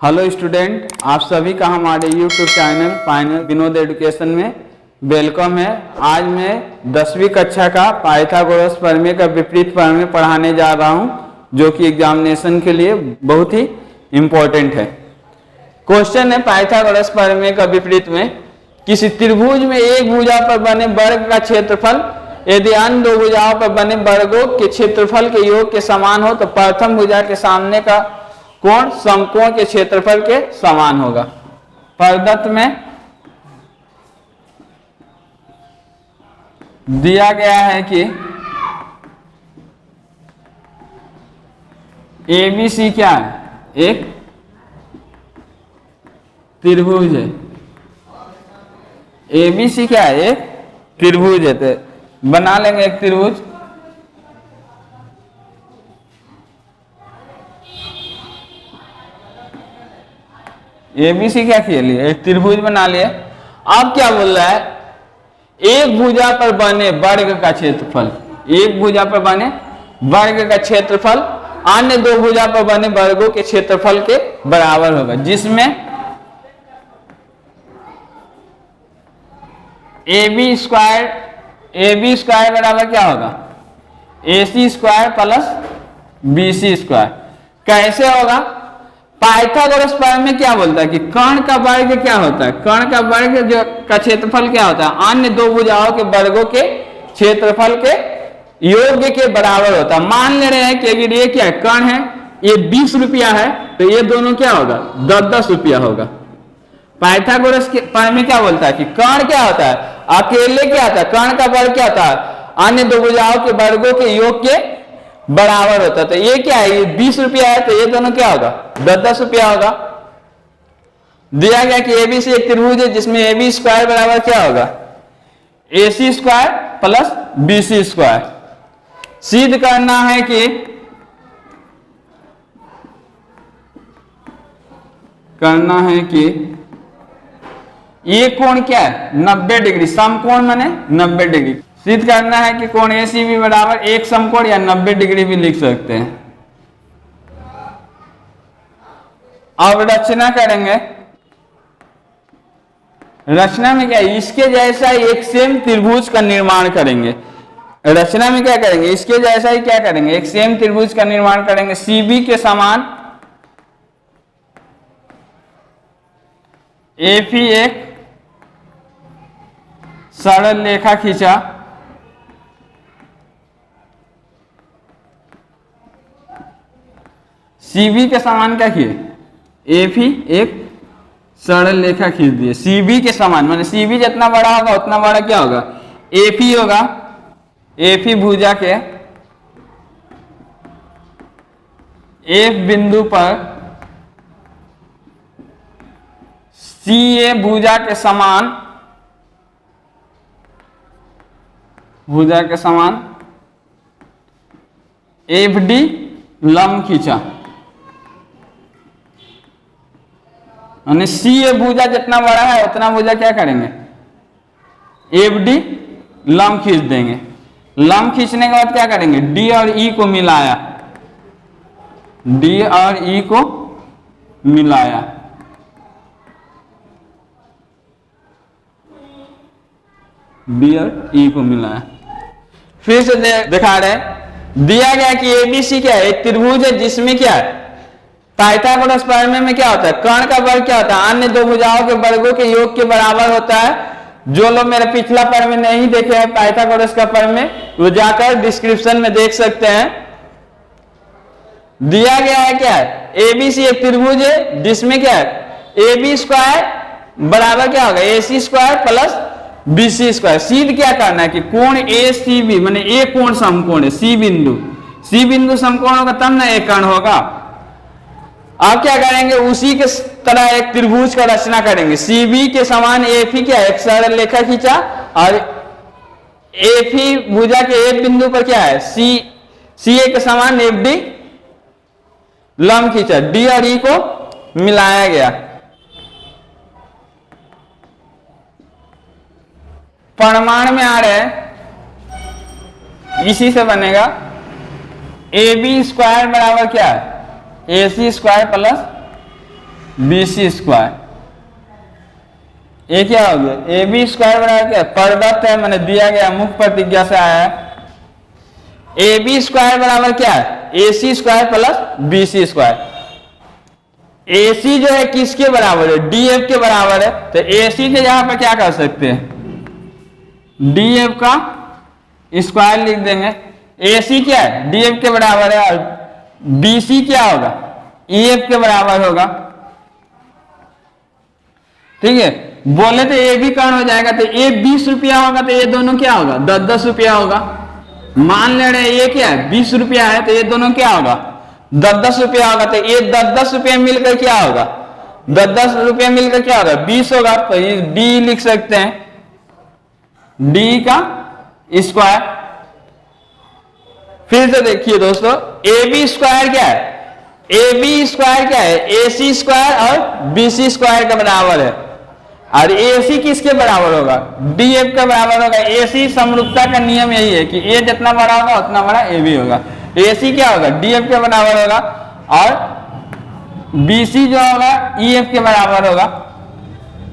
Hello student, आप सभी का हमारे YouTube channel final Vinod education में वेलकम है। आज मैं 10वीं कक्षा का पाइथागोरस प्रमेय का विपरीत प्रमेय पढ़ाने जा रहा हूं, जो कि एग्जामिनेशन के लिए बहुत ही इम्पोर्टेंट है। क्वेश्चन है पाइथागोरस प्रमेय का विपरीत में, किसी त्रिभुज में एक भुजा पर बने वर्ग का क्षेत्रफल यदि अन्य दो भुजाओं पर बने वर्गों के क्षेत्रफल के योग के समान हो तो प्रथम भुजा के सामने का कोण समकोण के क्षेत्रफल के समान होगा। प्रदत्त में दिया गया है कि ABC क्या है, एक त्रिभुज है। ABC क्या है, एक त्रिभुज है। तो बना लेंगे एक त्रिभुज। ABC क्या किए लिए, एक त्रिभुज बना लिए। अब क्या बोल रहा है, एक भुजा पर बने वर्ग का क्षेत्रफल, एक भुजा पर बने वर्ग का क्षेत्रफल अन्य दो भुजा पर बने वर्गों के क्षेत्रफल के बराबर होगा, जिसमें AB स्क्वायर बराबर क्या होगा, AC square plus BC square. कैसे होगा, पाइथागोरस प्रमेय क्या बोलता है कि कर्ण का वर्ग क्या होता है, कर्ण का वर्ग जो का क्षेत्रफल क्या होता है, अन्य दो भुजाओं के वर्गों के क्षेत्रफल के योग के बराबर होता है। मान ले रहे हैं कि अगर ये क्या है, कर्ण है, ये 20 रुपया है, तो ये दोनों क्या होगा, 10-10 रुपया होगा। पाइथागोरस के प्रमेय क्या बोलता है कि कर्ण क्या होता है, अकेले क्या होता है, कर्ण का वर्ग क्या होता है, अन्य दो भुजाओं के वर्गों के योग के बराबर होता है। तो ये क्या है, ये 20 रुपया है, तो ये दोनों क्या होगा, 10-10 रुपया होगा। दिया गया कि ABC एक त्रिभुज है जिसमें AB स्क्वायर बराबर क्या होगा, AC square plus BC square. सिद्ध करना है कि ये कोण क्या है, 90 डिग्री, समकोण माने 90 डिग्री। सिद्ध करना है कि कोण ACB बराबर एक समकोण या 90 डिग्री भी लिख सकते हैं। अब रचना करेंगे। रचना में क्या है, इसके जैसा एक सेम त्रिभुज का निर्माण करेंगे। रचना में क्या करेंगे, इसके जैसा ही क्या करेंगे, एक सेम त्रिभुज का निर्माण करेंगे। CB के समान AP एक सरल रेखा खींचा, CB के समान क्या किए, AP एक सरल रेखा खींच दिए। CB के समान माने CB जितना बड़ा होगा उतना बड़ा क्या होगा, AP होगा। AP भुजा के F बिंदु पर CA भुजा के समान FD लंब खींचा। यानी CA भुजा जितना बड़ा है उतना भुजा क्या करेंगे, FD लंब खींच देंगे। लंब खींचने के बाद क्या करेंगे, D और E को मिलाया, D और E को मिलाया। D और E को मिलाया। फिर से दिखा रहे हैं, दिया गया कि ABC क्या है, एक त्रिभुज है जिसमें क्या है, पाइथागोरस प्रमेय में क्या होता है, कर्ण का वर्ग क्या होता है, अन्य दो भुजाओं के वर्गों के योग के बराबर होता है। जो लोग मेरा पिछला प्रमेय नहीं देखे हैं पाइथागोरस का प्रमेय, वो जाकर डिस्क्रिप्शन में देख सकते हैं। दिया गया है क्या है, ABC एक त्रिभुज है जिसमें क्या है, AB स्क्वायर बराबर क्या होगा, AC square plus BC square. सिद्ध क्या करना है कि कोण ACB माने एक कोण समकोण है, C बिंदु समकोण होगा तब ना एक कर्ण होगा। अब क्या करेंगे, उसी के तरह एक त्रिभुज का रचना करेंगे। CB के समान AP क्या है, एक सरल रेखा खींचा और AP भुजा के एक बिंदु पर क्या है, CA के समान FD लंब खींचा, D और E को मिलाया गया। प्रमाण में आ रहे हैं, इसी से बनेगा AB स्क्वायर बराबर क्या है, AC square plus BC square. ये क्या हो गया, AB स्क्वायर बराबर क्या, प्रदत्त है मैंने दिया गया मुख्य प्रतिज्ञा से आया है। AB स्क्वायर बराबर क्या है, AC square plus BC square. AC जो है किसके बराबर है, DF के बराबर है, तो AC के यहां पर क्या कर सकते हैं, DF का स्क्वायर लिख देंगे। AC क्या है, DF के बराबर है, और BC क्या होगा, EF के बराबर होगा। ठीक है, बोले तो ये भी कौन हो जाएगा, तो ये 20 रुपया होगा, तो ये दोनों क्या होगा, 10-10 रुपया होगा। मान ले रहे ये क्या है, 20 रुपया है, तो ये दोनों क्या होगा, 10-10 रुपया होगा। तो ये 10-10 रुपया मिलकर क्या होगा, 10-10 रुपया मिलकर क्या होगा, 20 होगा। तो ये D लिख सकते हैं, D का स्क्वायर। फिर से देखिए दोस्तों, AB स्क्वायर क्या है, AB स्क्वायर क्या है, AC स्क्वायर और BC स्क्वायर के बराबर है। और AC किसके बराबर होगा, DF के बराबर होगा। AC समरूपता का नियम यही है कि A जितना बड़ा होगा उतना बड़ा AB होगा। AC क्या होगा, DF के बराबर होगा, और BC जो होगा EF के बराबर होगा।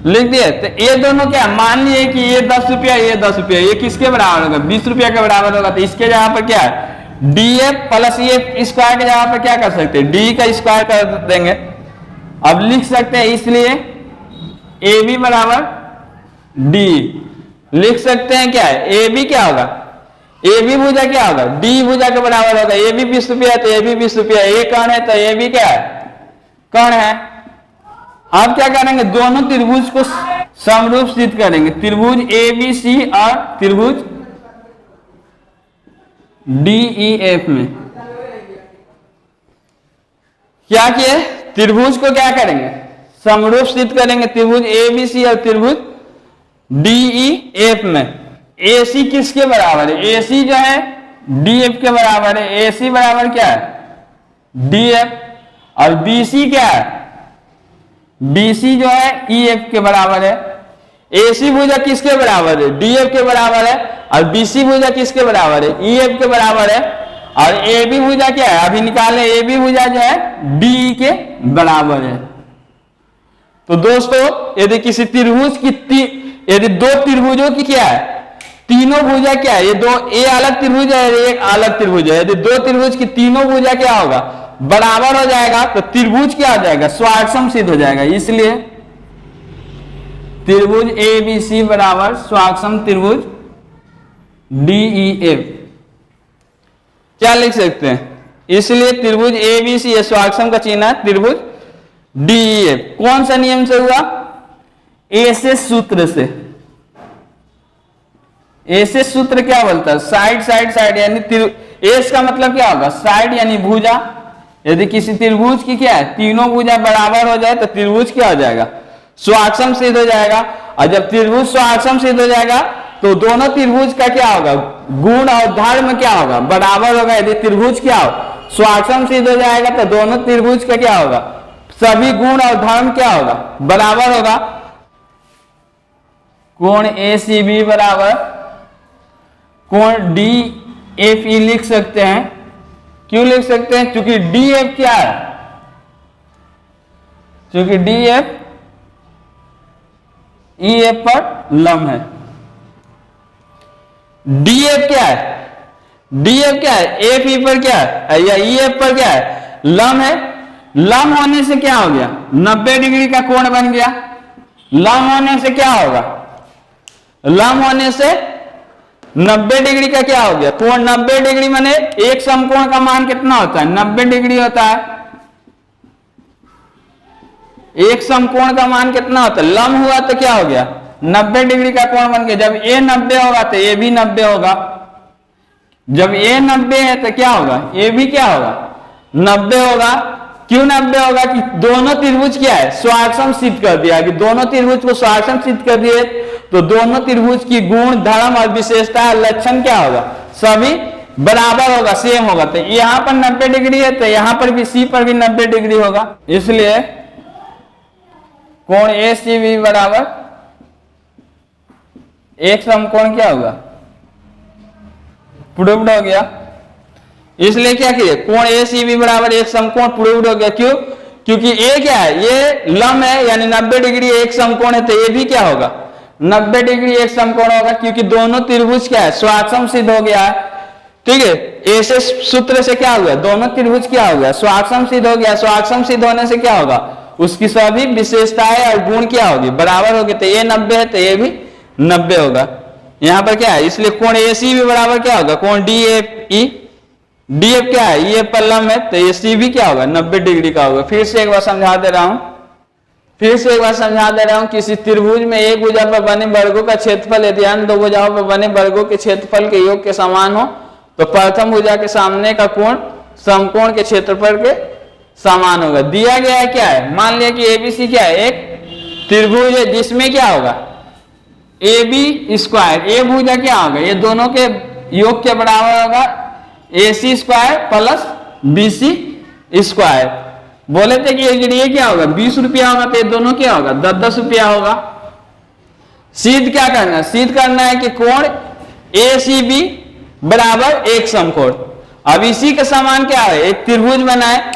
लिख दिए। तो ये दोनों क्या, मान लिए कि ये 10 रुपया, ये 10 रुपया, ये किसके बराबर होगा, 20 रुपया के बराबर होगा। तो इसके जगह पर क्या है, DF प्लस EF स्क्वायर के जगह पर क्या कर सकते हैं, D का स्क्वायर कर देंगे। अब लिख सकते हैं, इसलिए AB बराबर D लिख सकते हैं। क्या है, AB क्या होगा, AB भुजा क्या होगा, D भुजा के बराबर होगा। AB 20 रुपया, तो AB 20 रुपया। ये कौन है, तो AB क्या है, कौन है। अब क्या करेंगे, दोनों त्रिभुज को समरूप सिद्ध करेंगे, त्रिभुज ABC और त्रिभुज DEF में। क्या किए, त्रिभुज को क्या करेंगे, समरूप सिद्ध करेंगे, त्रिभुज ABC और त्रिभुज DEF में। AC किसके बराबर है, AC जो है DF के बराबर है। AC बराबर क्या है, DF, और BC क्या है, BC जो है EF के बराबर है। AC भुजा किसके बराबर है, DF के बराबर है, और BC भुजा किसके बराबर है, EF के बराबर है। और AB भुजा क्या है, अभी निकाले, AB भुजा जो है DE के बराबर है। तो दोस्तों यदि किसी त्रिभुज की यदि दो त्रिभुजों की क्या है, तीनों भुजा क्या है, ये दो, ये अलग त्रिभुज है, एक अलग त्रिभुज है, यदि दो त्रिभुज की तीनों भुजा क्या होगा, बराबर हो जाएगा, तो त्रिभुज क्या हो जाएगा, स्वाक्षम सिद्ध हो जाएगा। इसलिए त्रिभुज ABC बराबर स्वाक्षम त्रिभुज DEF। क्या लिख सकते हैं, इसलिए त्रिभुज ABC स्वाक्षम का चिन्ह है, त्रिभुज DEF कौन सा नियम से हुआ, एसेस सूत्र से। एसेस सूत्र क्या बोलता है, साइड साइड साइड, यानी एस का मतलब क्या होगा, साइड यानी भुजा। यदि किसी त्रिभुज की क्या है, तीनों भुजा बराबर हो जाए तो त्रिभुज क्या हो जाएगा, स्वाक्षम सिद्ध हो जाएगा। और जब त्रिभुज स्वाक्षम सिद्ध हो जाएगा तो दोनों त्रिभुज का क्या होगा, गुण और धर्म क्या होगा, बराबर होगा। यदि त्रिभुज क्या हो, स्वाक्षम सिद्ध हो जाएगा तो दोनों त्रिभुज का क्या होगा, सभी गुण और धर्म क्या होगा, बराबर होगा। कोण ACB बराबर कोण DFE लिख सकते हैं। क्यों लिख सकते हैं, क्योंकि DF क्या है, क्योंकि DF EF पर लंब है। DF क्या है, DF क्या है, FE पर क्या है, या EF पर क्या है, लंब है। लंब होने से क्या हो गया, 90 डिग्री का कोण बन गया। लंब होने से क्या होगा, लंब होने से 90 डिग्री का क्या हो गया, कोण 90 डिग्री माने एक समकोण का मान कितना होता है, 90 डिग्री होता है। एक समकोण का मान कितना होता है, लंब हुआ तो क्या हो गया, 90 डिग्री का कोण बन गया। जब A 90 होगा तो A भी 90 होगा। जब A 90 है तो क्या होगा, A भी क्या होगा, 90 होगा। क्यों 90 होगा, कि दोनों त्रिभुज क्या है, स्वाक्षम सिद्ध कर दिया। कि दोनों त्रिभुज को स्वाक्षम सिद्ध कर दिए तो दोनों त्रिभुज की गुण, धर्म और विशेषता, लक्षण क्या होगा, सभी बराबर होगा, सेम होगा। तो यहां पर 90 डिग्री है तो यहां पर भी C पर भी 90 डिग्री होगा। इसलिए कोण ACB बराबर एक समकोण क्या होगा, प्रूव्ड हो गया। इसलिए क्या किए, कोण ACB बराबर एक समकोण प्रूव्ड हो गया। क्यों, क्योंकि ए क्या है, ये लम है यानी 90 डिग्री एक समकोण है, तो ये भी क्या होगा 90 डिग्री एक समकोण होगा, क्योंकि दोनों त्रिभुज क्या है स्वाक्षम सिद्ध हो गया है। ठीक है, ऐसे सूत्र से क्या हुआ, दोनों त्रिभुज क्या हो गया स्वाक्षम सिद्ध हो गया। स्वाक्षम सिद्ध होने से क्या होगा, उसकी सभी विशेषताएं और गुण क्या होगी बराबर होगी, तो ये 90 है तो ये भी 90 होगा। यहां पर क्या है, इसलिए कोण AC भी बराबर क्या होगा कोण DFE। DF क्या है, ये पल्लम है, तो AC भी क्या होगा 90 डिग्री का होगा। फिर से एक बार समझा दे रहा हूं, किसी त्रिभुज में एक भुजा पर बने वर्गों का क्षेत्रफल यदि अन्य दो भुजाओं पर बने वर्गों के क्षेत्रफल के योग के समान हो, तो प्रथम भुजा के सामने का कोण समकोण के क्षेत्रफल के समान होगा। दिया गया है क्या है, मान लिया कि ABC क्या है, एक त्रिभुज है जिसमें क्या होगा AB स्क्वायर, ए भुजा क्या होगा, ये दोनों के योग के बराबर होगा AC square plus BC square. बोले थे कि ये क्या होगा 20 रुपया होगा, तो ये दोनों क्या होगा 10-10 रुपया होगा। सिद्ध क्या करना है, सिद्ध करना है कि कोण ACB बराबर एक समकोण। अब इसी के समान क्या है, एक त्रिभुज बना है,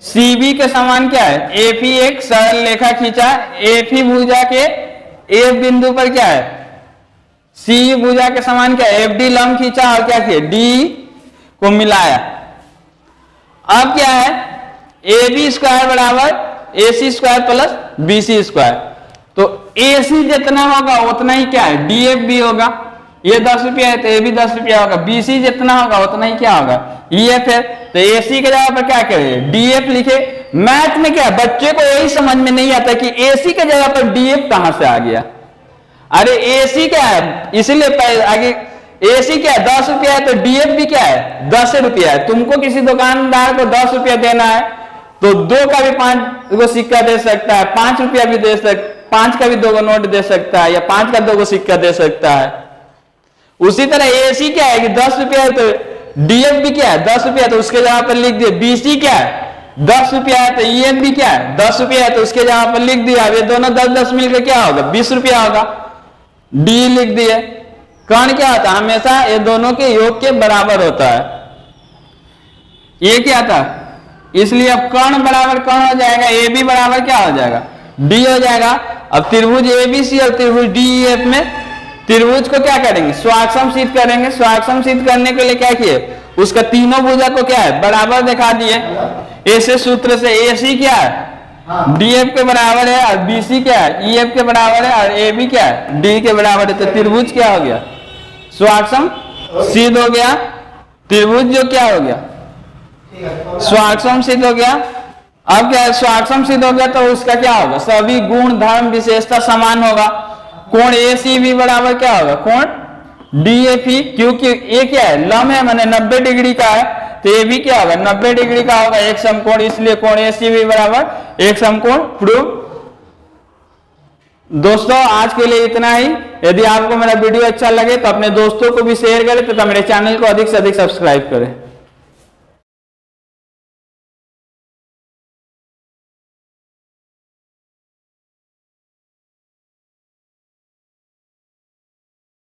CB के समान क्या है AP, एक सरल रेखा खींचा, AP भुजा के A बिंदु पर क्या है C भुजा के समान क्या है FD लंब खींचा और क्या किया D को मिलाया। अब क्या है AB स्क्वायर बराबर AC square plus BC square, तो AC जितना होगा उतना ही क्या है DF भी होगा, ये 10 रुपया है तो ये भी 10 रुपया होगा। BC जितना होगा उतना ही क्या होगा EF है, तो AC के जगह पर क्या करें DF लिखे। मैथ में क्या बच्चे को यही समझ में नहीं आता कि AC के जगह पर DF कहां से आ गया। अरे AC क्या है, इसलिए आगे AC क्या है 10 रुपया है, तो DF भी क्या है 10 रुपया है। तुमको किसी दुकानदार को 10 रुपया देना है तो 2 का भी 5 को सिक्का दे सकता है, 5 रुपया भी दे सकता, 5 का भी 2 को नोट दे सकता है, या 5 का 2 को सिक्का दे सकता है। उसी तरह AC क्या है कि 10 रुपया है, तो DF भी क्या है 10 रुपया, तो उसके जगह पर लिख दिए। BC क्या है 10 रुपया है, तो EF भी क्या है 10 रुपया है, तो उसके जगह पर लिख दिया। अब ये दोनों 10-10 मिलकर क्या होगा 20 रुपया होगा, D लिख दिए। कर्ण क्या होता है हमेशा ये दोनों के योग के बराबर होता है, ये क्या था, इसलिए अब कर्ण बराबर कर्ण हो जाएगा, AB बराबर क्या हो जाएगा D हो जाएगा। अब त्रिभुज ABC और त्रिभुज DEF में त्रिभुज को क्या करेंगे स्वाक्षम सिद्ध करेंगे। स्वाक्षम सिद्ध करने के लिए क्या किए, उसका तीनों भुजा को क्या है बराबर दिखा दिए। ऐसे सूत्र से AC क्या है DF के बराबर है, और BC क्या है EF के बराबर है, और AB क्या है D के बराबर है, तो त्रिभुज क्या हो गया स्वाक्षम सिद्ध हो गया। त्रिभुज जो क्या हो गया स्वाक्षम सिद्ध हो गया। अब क्या है स्वाक्षम सिद्ध हो गया, तो उसका क्या होगा सभी गुण धर्म विशेषता समान होगा। कोण ACB बराबर क्या होगा कोण DFE, क्योंकि ये क्या है लंब है माने 90 डिग्री का है, तो ये भी क्या होगा 90 डिग्री का होगा एक समकोण, इसलिए कोण ACB बराबर एक समकोण प्रूव। दोस्तों आज के लिए इतना ही। यदि आपको मेरा वीडियो अच्छा लगे तो अपने दोस्तों को भी शेयर करें तथा मेरे चैनल को अधिक से अधिक सब्सक्राइब करें।